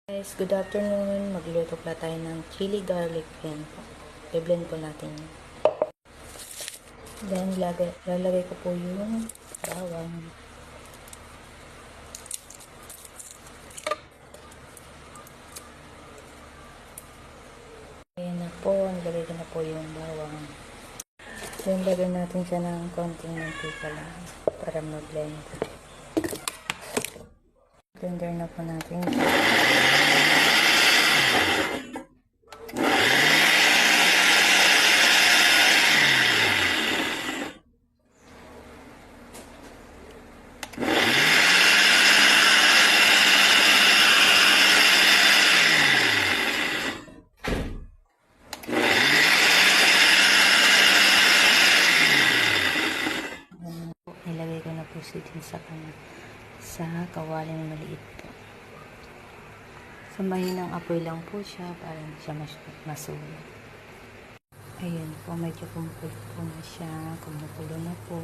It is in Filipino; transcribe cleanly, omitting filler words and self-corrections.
Guys, good afternoon. Magluluto pala tayo ng chili garlic blend po. I-blend po natin yun. Then, lalagay ko po yung bawang. Ayan na po. Nilagay ko na po yung bawang. Then, lagyan natin siya ng konting mantika lang para mag-blend. Blender na po natin. Nilagay ko na po siya din sa kawaling maliit po. Sa mahinang apoy lang po siya para hindi siya masunog. Ayun po, medyo kumukulo po na siya. Kumukulo na po.